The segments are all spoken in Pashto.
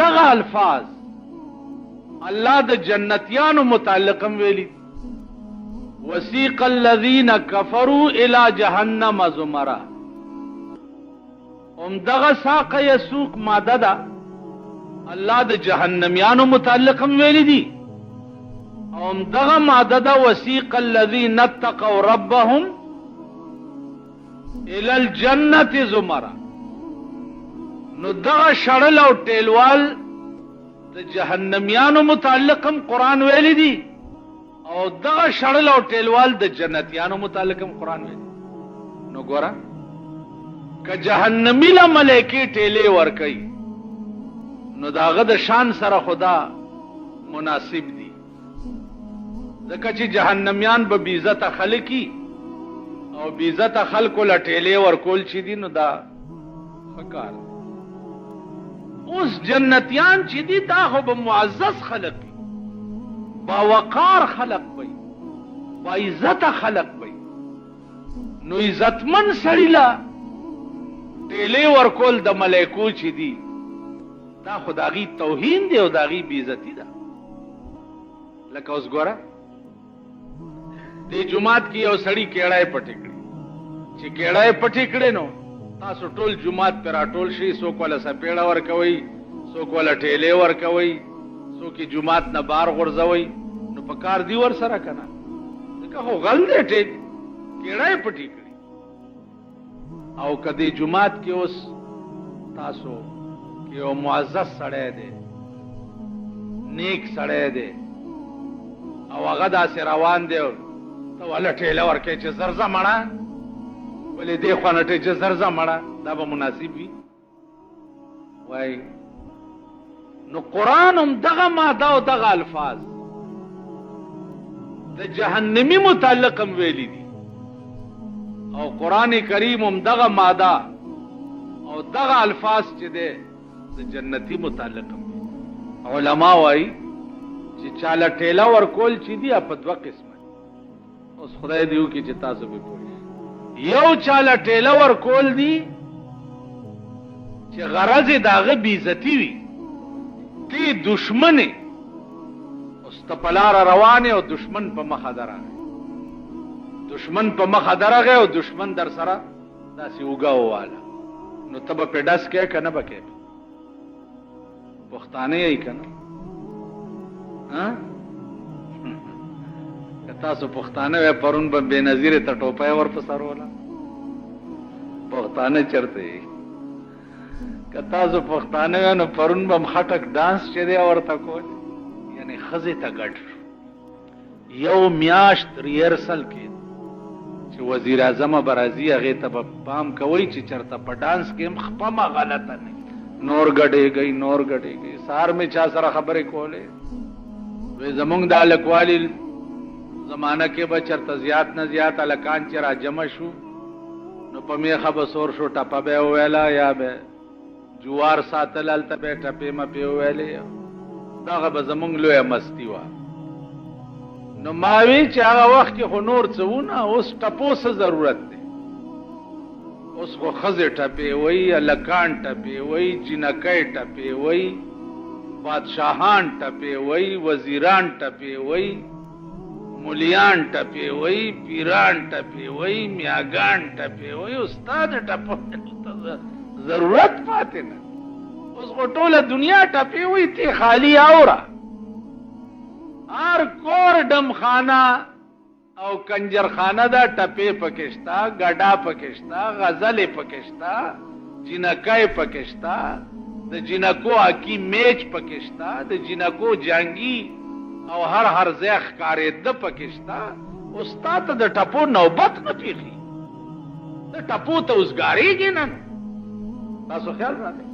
دغه الفاظ الله د جنتیانو متعلقم ویلی وسیق الذین کفروا الی جهنم زمرا دغه ساق یسوق ماده ده الله د جهنميانو متعلقم ویلی دي دغه ماده ده وسیق الذین اتقوا ربهم الى الجنه زمرا نو دغه شړل او ټیلوال د جهنميانو متعلقم قران ویلی دي او دغه شړل او ټیلوال د جنتیانو متعلقم قران ویلی نو ګوره که جهنمی له ملائکه ټیلې ور کوي نو داغه د شان سره خدا مناسب دي ځکه چې جهنميان به بیزت خلقي او بیزت خلق له ټیلې ور کول چي دي نو دا فکر اوس جنتیان چې دي دا خو به معزز خلق وي با وقار خلق وي با عزت خلق وي نو عزتمن سړی لا ټیلې ور کول د ملائکو چې دي دا خدایي توهین دی او داغي بیزتی ده لکه اوس ګوره دې جمعات کې یو سړی کېړای پټې کړی چې کېړای پټې کړي نو تاسو ټول جمعات پر راټول شي څوک ولا سپېړه ور کوي څوک ولا ټیلې ور کوي څوک جمعات نه بار غورځوي نو په کار دی ور سره کنه ځکه هو غل دې ټیک کېړای پټې کړی او کدی جمعات کې اوس تاسو کې یو معزز سړی دی نیک سړی دی او هغه داسې روان دی ته ولا ټیله ورکې چې زرزه مړه ولې دې خوا نه چې زرزه مړه دا به مناسب وي وای نو قرآن هم دغه ماده او دغه الفاظ د جهنمی متعلق هم ویلی دي او قرآن کریم هم دغه ماده او دغه الفاظ چې ده د جنتی متعلق هم علما وای چې چاله ټیلا ور کول چې دی په دوه قسمه اوس خدای دیو کې چې تاسو به پوه یو چاله ټیلا ور کول دی چې غرض داغه بیزتی وي تی دشمنه اوس تپلار روانه او دشمن په مخه درغه دشمن په مخه درغه او دشمن در سره داسې وګاو والا نو تب په داس کې کنه بکې پښتانه یې کنه ها تاسو پښتانه وې پرون به بنظیر ته ټوپای ور پسرولا پښتانه چرته که تاسو پښتانه نو پرون به خټک ډانس چې دی ورته کول یعنی خزه ته ګډ یو میاشت ریهرسل کې چې وزیر اعظم برازي هغه ته پام کوي چې چرته په ډانس کې خپمه غلطه نه نور غړېږي سار می چا سره خبرې کولې وې زمونږ د الکوالی زمانہ کې به چرته زیات نه زیات الکان چې را جمع شو نو په میخه به سور شو ټپه به ویلا یا به جوار ساتل الته به ټپې ما په ویلې داغه به زمونږ لوی مستی و نو ماوی چې هغه وخت کې خو نور څونه اوس ټپو څه ضرورت دی اوس خو خزه ټپې وای الکان ټپې وای جنکای ټپې وای بادشاہان ټپې وای وزیران ټپې وای مولیان ټپې وای پیران ټپې وای میاګان ټپې وای استاد ټپو ضرورت پاتې نه اوس خو ټوله دنیا ټپې وای تی خالی اورا هر کور ډم خانه او کنجر خانه دا ټپې پکشتا ګډا پکشتا غزل پکشتا جنکای پکشتا د جنکو اکی میچ پکشتا د جنکو جنگی او هر زیخ کاری د پکشتا استاد د ټپو نوبت نه پیخي د ټپو ته اوسګاریږي نه تاسو خیال راځي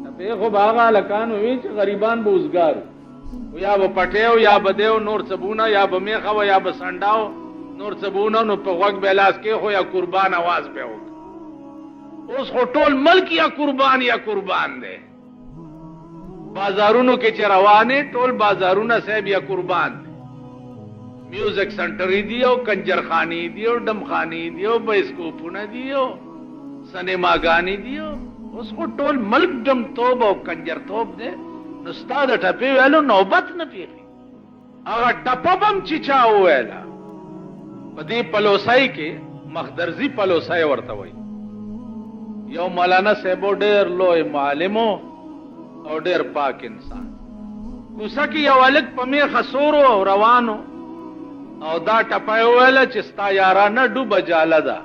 ټپې خو باغه لکان وی چې غریبان به اوسګارو یا به پټیو یا به دیو نور څبونه یا به میخه یا به سنډاو نور څبونه نو په وګ بلاس کې خو یا قربان आवाज به وک اوس خو ټول ملک یا قربان دی بازارونو کې چې روانه ټول بازارونه صاحب یا قربان دی میوزک سنټر دی او کنجرخانی دی او ډمخانی دی او بایسکوپونه دی او سینماګانی دی اوس خو ټول ملک ډم توب او کنجر توب دی نو ستا د ټپې ویلو نوبت نه پیښي هغه ټپه بم چې چا وویله په دې پلوسۍ کې مخدرزي پلوسۍ ورته وایي یو مولانا صاحبو ډېر لوی معلم او ډېر پاک انسان کوڅه کې یو هلک په میخه سورو او روانو او دا ټپه یې وویله چې ستا یارانه ډوبه جاله ده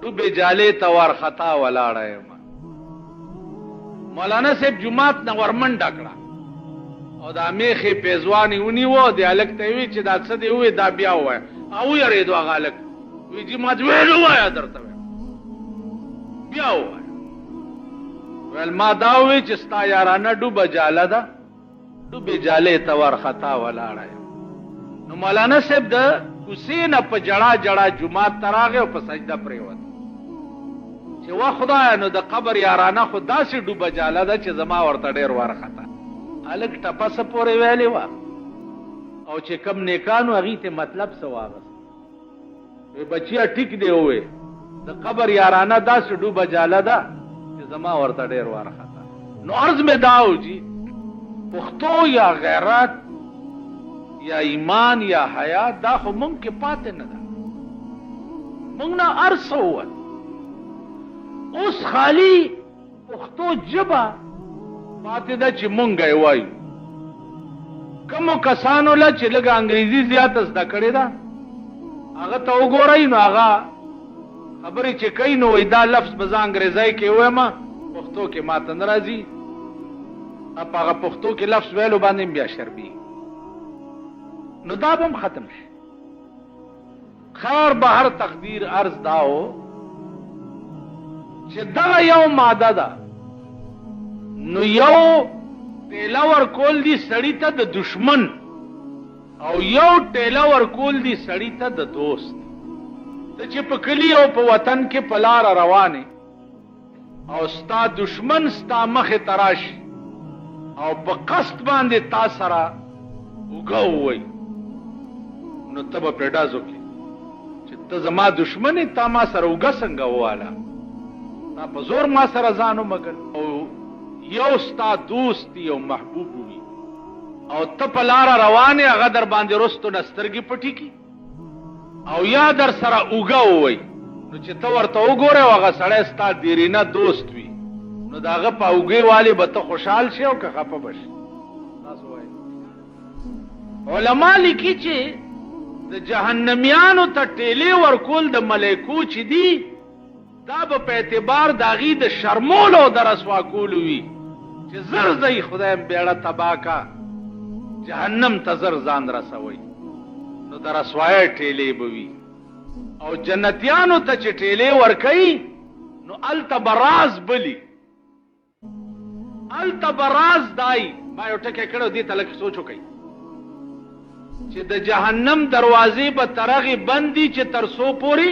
ډوبې جالې ته وارخطا ولاړه یم مولانا صاحب جومات نه ورمنډه کړه او دا میخې پیزوانې ونیوه د هلک ته یې وی چې دا څه دی ووی دا بیا ووایه او ویرېدو هغه هلک وی چې ما ویل ووایه درته بیا ووایه ویل ما دا ووی چې ستا یارانه ډوبه جاله ده ډوبې جالې ته وارخطا ولاړه یم نو مولانا صاحب د کوڅې نه په جړا جړا جومات ته راغی او په سجده پرېوت چې وا خدایه نو د قبر یارانه خو داسې ډوبه جاله ده چې زما ورته ډېر وارخطا هلک ټپه څه پورې ویلې وه او چې کم نیکانو هغې ته مطلب څه واغست وی بچیه ټیک دی ووی د قبر یارانه داسې ډوبه جاله ده چې زما ورته ډېر وارخطا نو عرض مې دا و جي پښتو یا غیرت یا ایمان یا حیات دا خو مونږ کې پاتې نه ده مونږ نه هر څه ووت اوس خالي پښتو ژبه پاتې ده چې مونږ یې وایو کومو کسانو له چې لږه انګریزي زیاته زده کړې ده هغه ته وګورئ نو هغه خبرې چې کوي نو وایي دا لفظ به زه انګریزۍ کې ووایم پښتو کې ماته نه راځي په هغه پښتو کې لفظ ویلو باندې بیا شرمېږي نو دا به هم ختم شي خیر به هر تقدیر عرض دا و چې دغه یو ماده ده نو یو ټیله ورکول دي سړي ته د دشمن او یو ټیله ورکول دي سړي ته د دوست ته چې په کلي او په وطن کې په لاره روانې او ستا دشمن ستا مخې ته راشي او په قصد باندې تا سره اوږه ووایي نو ته به پرې ډاز وکړې چې ته زما دشمن یې تا ما سره اوږه څنګه وواله تا په زور ما سره ځان ومګل او یو ستا دوست یو محبوب وي او ته په لاره روان یې هغه در باندې رستو نه سترګې پټې کړي او یا در سره اوږه ووایي نو چې ته ورته وګورې او هغه سړی ستا دیرینه دوست وي نو د هغه په اوږې والې به ته خوشحال شې او که خفه به شې تاسو وایئ علما لیکي چې د جهنمیانو ته ټیلې ورکول د ملایکو چې دي دا به په اعتبار د هغې د شرمولو او د رسوا کولو وي چې زر ځئ خدایم بیړه تباه کا جهنم ته زر ځان رسوئ نو د رسوایۍ ټیلې به وي او جنتیانو ته چې ټیلې ورکوي نو هلته به راز بلي هلته به راز دای ما یو ټکی کړی دې ته لږ سوچ وکئ چې د جهنم دروازې به تر هغې بند دي چې تر څو پورې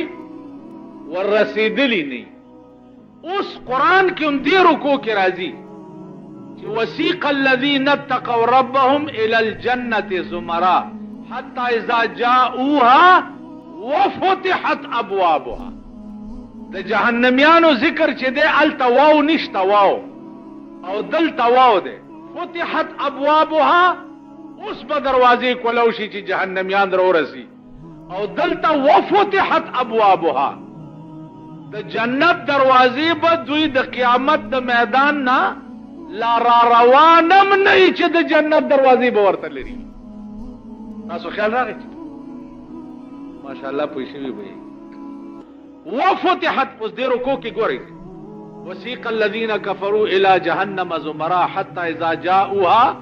وررسېدلي نه اوس قرآن کې هم دې رکو کې راځي چې وسیق الذین اتقوا ربهم الى الجنة زمرا حتى اذا جاءوها وفتحت ابوابها د جهنميانو ذکر چې دی هلته واو نشته واو او دلته واو دی فتحت ابوابها اوس به دروازې کولو شي چې جهنميان راورسي او دلته وفتحت ابوابها د جنت دروازې به دوی د قیامت د میدان نه لا را روانم نه چې د جنت دروازې به ورته لري تاسو خیال راغی ماشاءالله پوه شوي به وفتحت اوس دې رکو کې ګورئ وسیق الذين كفروا الى جهنم زمرا حتى اذا جاءوها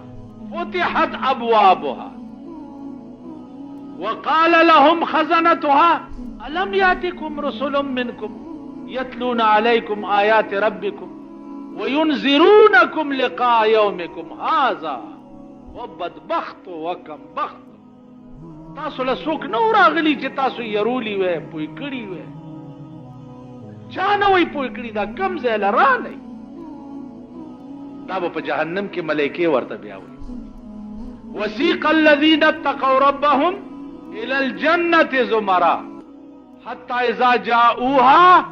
فتحت ابوابها وقال لهم خزنتها الم ياتكم رسل منكم يتلون عليكم آيات ربكم وينذرونكم لقاء يومكم هذا وبدبخت وكم بخت تاسو له څوک نو راغلي چې تاسو يرولي وې پوي کړي وې چا نه وې پوي کړي دا کم ځای لرانه دا په جهنم کې ملائکه ورته بیا وې وسيق الذين اتقوا ربهم الى الجنة زمرا حتى اذا جاءوها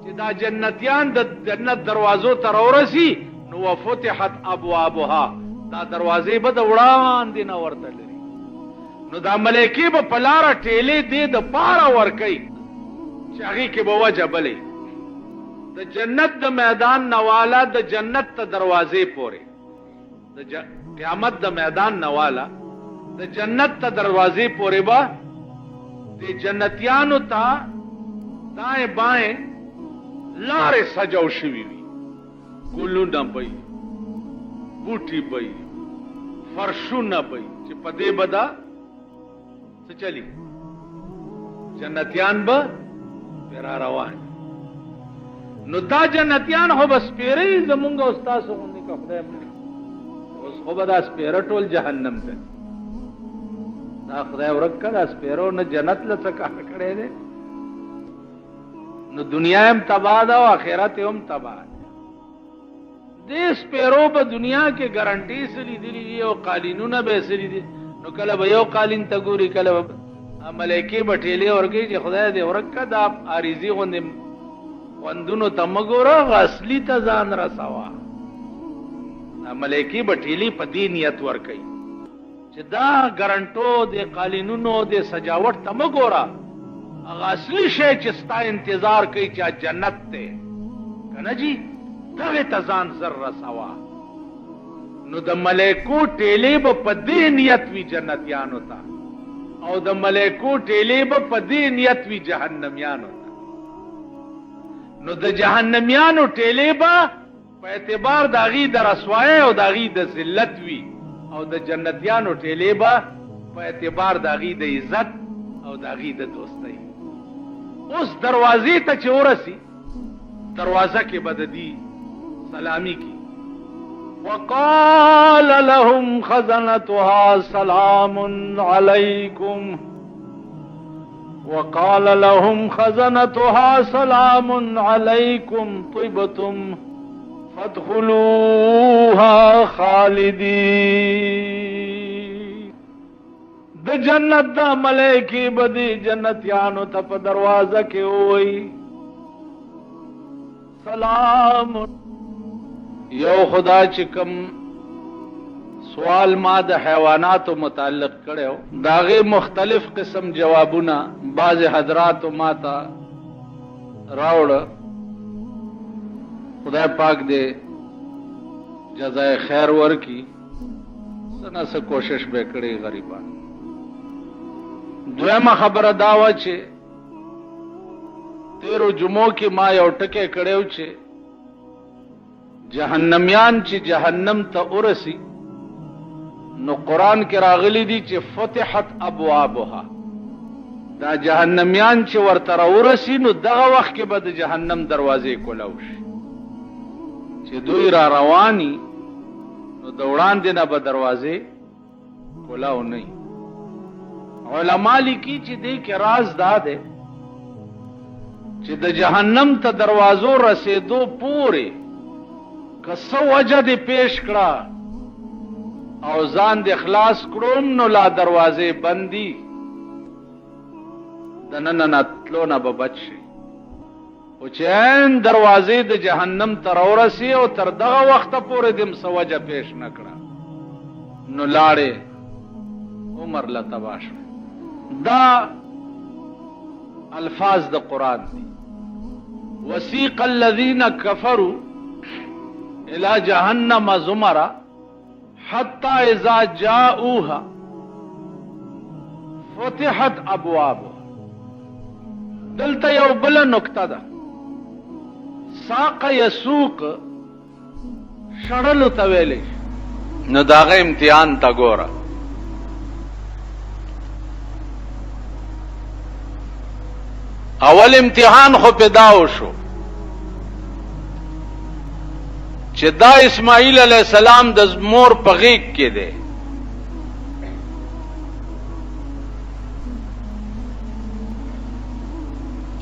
چې دا جنتیان د جنت دروازو ته راورسي نو وفتحت ابوابها دا دروازې به د وړاندې نه ورته لري نو دا ملایکې به په لاره ټېلې دې د پاره ورکوي چې هغې کې به وجه بلې د جنت د میدان نواله د جنت ته دروازې پورې د قیامت د میدان نواله د جنت ته دروازې پورې به د جنتیانو ته دائیں بائیں لارې سجاو شوي وي ګلونه به وي بوټي به وي فرشونه به وي چې په دې به دا څه چلي جنتیان به پرې را روان نو دا جنتیان خو به سپېره وي زمونږ او ستاسو غوندې که خدای مړي اوس خو به دا سپېره ټول جهنم ته دا خدای ورک که دا سپېرو نه جنت له څه کار کړی دی نو دنیا هم تباہ ده او آخرت هم تباہ ده دې سپېرو په دنیا کې ګارنټي سره لیدلي دي او قالینونه به یې سره دي نو کله به یو قالین ته ګوري کله به ملایکې به ټېلې ورکوي چې خدای دې ورک که دا عارضي غوندې خوندونو ته مه ګوره اصلي ته ځان رسوه دا ملایکې به ټېلې په دې نیت ورکوي چې دا ګارنټو د قالینونو د سجاوټ ته مه ګوره هغه اصلي شی چې ستا انتظار کوي چې جنت دی که نه جي دغې ته ځان زر رسوه نو د ملایکو ټېلې به په دې نیت وي جنتیانو ته او د ملایکو ټېلې به په دې نیت وي جهنمیانو ته نو د جهنمیانو ټېلې به په اعتبار د هغې د رسوایۍ او د هغې د ذلت وي او د جنتیانو ټېلې به په اعتبار د هغې د عزت او د هغې د دوستۍ اوس دروازې ته چې ورسي دروازه کې به د دې سلامي کی وقال لهم خزنتها سلام علیکم وقال لهم خزنتها سلام علیکم طبتم فادخلوها خالدین د جنت دا ملائکی بدی جنتیانو ته په دروازه کې وای سلام یو خدا چې کوم سوال ما د حیواناتو متعلق کړو داغه مختلف قسم جوابونه بعض حضرات ما ته راوړ خدای پاک دې جزای خیر ورکی سنا سه کوشش به کړی غریبان دویمه خبره دا و چې تیرو جمعو کې ما یو ټکی کړو چې جهنميان چې جهنم ته ورسی نو قران کې راغلي دي چې فتحت ابوابها دا جهنميان چې ورته ورسی نو دغه وخت کې به د جهنم دروازې کولاو شي چې دوی را رواني نو د وړاندې نه به دروازې کولاو نه علماء لیکي چې دې کې راز دا ده چې د جهنم ته دروازو رسیدو پورې کسو وجه دې پیش کړه او ځان دې خلاص کړوم نو لا دروازې بندي د نن تلو نه به بچ شي او چې دروازې د جهنم ته راورسي او تر دغه وخته پورې دې څه وجه پیش نه کړه نو لاړې عمر لا تباه شو دا الفاظ د قرآن دي وسیق الذین کفروا الى جهنم زمرا حتى اذا جاءوها فتحت ابوابها دلته یو بل نقطه ده ساق یسوق شړلو ته ویلې نو داغه امتحان تا ګوره اول امتحان خو پیداو شو چې دا اسماعیل علیہ السلام د مور په غیږ کې دی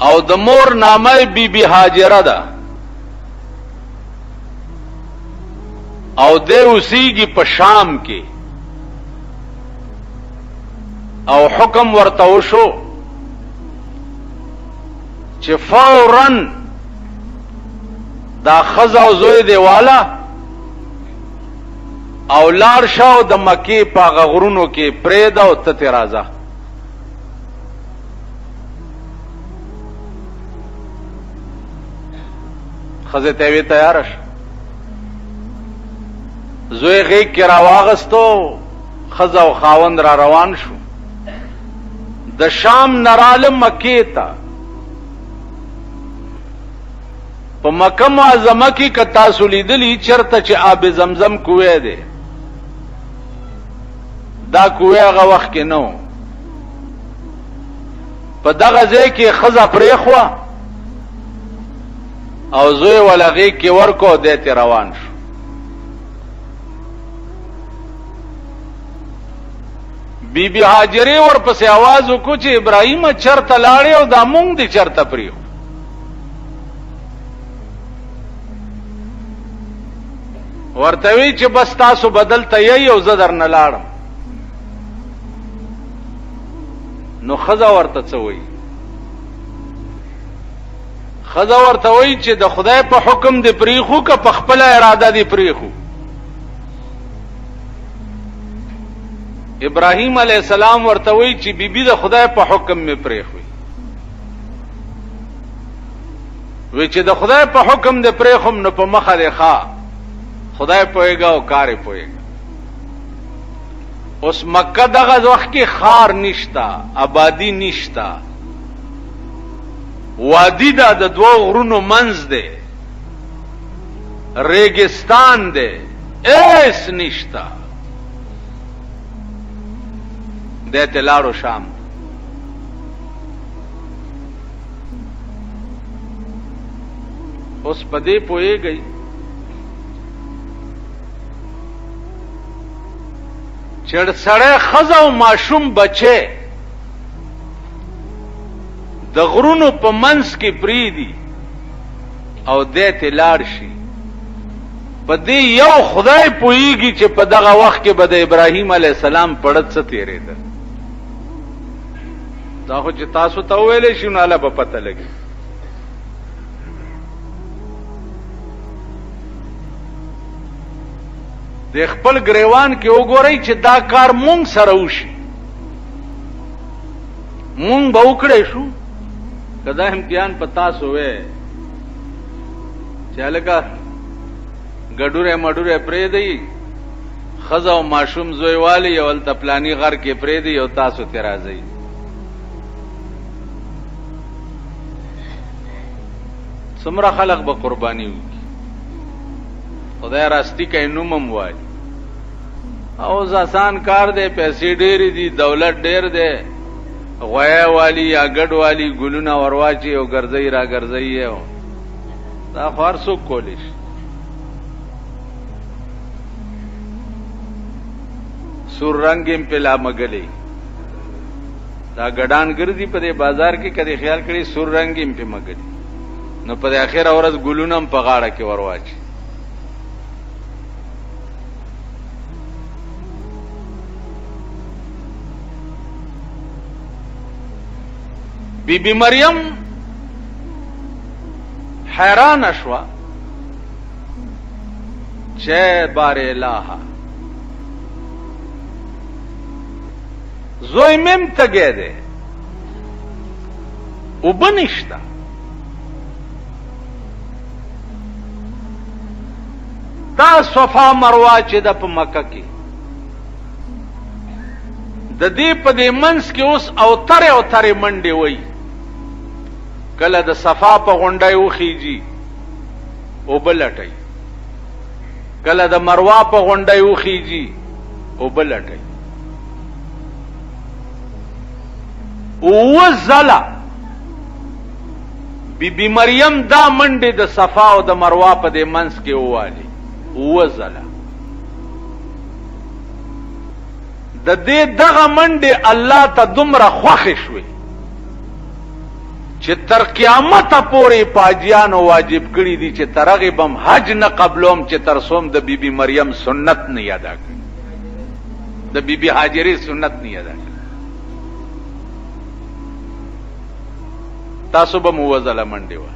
او د مور نامه بی بی هاجره ده او دې اوسېږي په شام کې او حکم ورته وشو چې فوراً دا خزه او زوی دی والا او لار شاو د مکی په غغرونو کې پرېدا او ته راځه. خزه ته وی تیار شه. زوی غیږ کې راواغستو، خزه او خاوند را روان شو. د شام نراله مکی ته. په مکه معظمه کې کتا سولیدلی چرته چې آب زمزم کوې ده، دا کوې هغه وخت کې نو. په دغه ځای کې خزه پرېخوا او زوی ولا غیږ کې ورکو دته روان شو. بی بی هاجره ورپسې आवाज وکړ چې ابراهیم چرته لاړې او دا مونږ دې چرته پریو. ورته وی چې بس تاسو بدل ته یې او زه درنه لاړم. نو خزه ورته څه وایي؟ خزه ورته وایي چې د خدای په حکم دې پریخو که په خپله اراده دې پریخو. ابراهیم علیہ السلام ورته وی چې بیبي د خدای په حکم می پریخوي. وی چې د خدای په حکم دې پریخم نو په مخه دې ښا خدای پوهیږي او کار پوهیږي. اوس مکه دغه وخت کې خار نشتا، آبادی نشتا، وادي دا د دوه غرونو منځ دی، ریګستان دی، ایس نشتا. دته لارو شام. اوس پدې پوهیږي چړ سړی خزه او ماشوم بچي د غرونو په منځ کې پریدي او دته لاړ شي. پدې یو خدای پوهیږي چې په دغه وخت کې به د ابراهیم علیه السلام پړد څه تیرېده. دا خو چې تاسو ته ویلې شو نو الله به پته لګي. د خپل ګریوان کې وګورئ چې دا کار مونږ سره وشي، مونږ به وکړی شو. که دا امتحان په تاسو وی چې هلکه ګډوره مډوره پرېږدئ، ښځه او ماشوم زوی والی یو هلته پلاني غر کې پرېږدئ او تاسو ترې راځئ. څومره خلق به قرباني وکړي. خدای راستی کوي نوم هم وایي. اوس آسان کار دی، پیسې ډېرې دي، دولت ډېر دی، غویه والی یا ګډ والی ګلونه ورواچي او ګرځئ را ګرځئ. دا خو هر څوک کولی شي. سور رنگ هم په لا مګلی دا ګډان ګرځي په دې بازار کې. کدی خیال کړي سور رنگ هم په مګلی نو په اخر ورځ ګلونه هم په غاړه کې ورواچي. بی بی مریم حیران شوا چه بار الہ زوی مم تگه ده او بنشتا. دا صفا مروه چې د په مکه کې د دې په دې منځ کې اوس اوترې منډې وای. کله د صفا په غونډۍ وخیږي او بلټي، کله د مروه په غونډۍ وخیږي او بلټي. او زلا بی بی مریم دا منډې د صفا او د مروه په دې منځ کې ووالي. او زلا د دې دغه منډې الله ته دومره خوښې شوې چې تر قیامت پورې پاجیانو واجب کړی دي چې تر هغې بم حج نه قبلوم چې تر څوم د بی بی مریم سنت نه ادا کړي، د بی بی هاجرې سنت نه ادا کړي. تاسو به مو وزله منډې وه.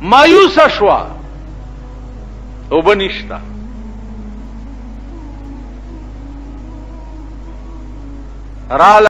مایوس شوا او بنشتا را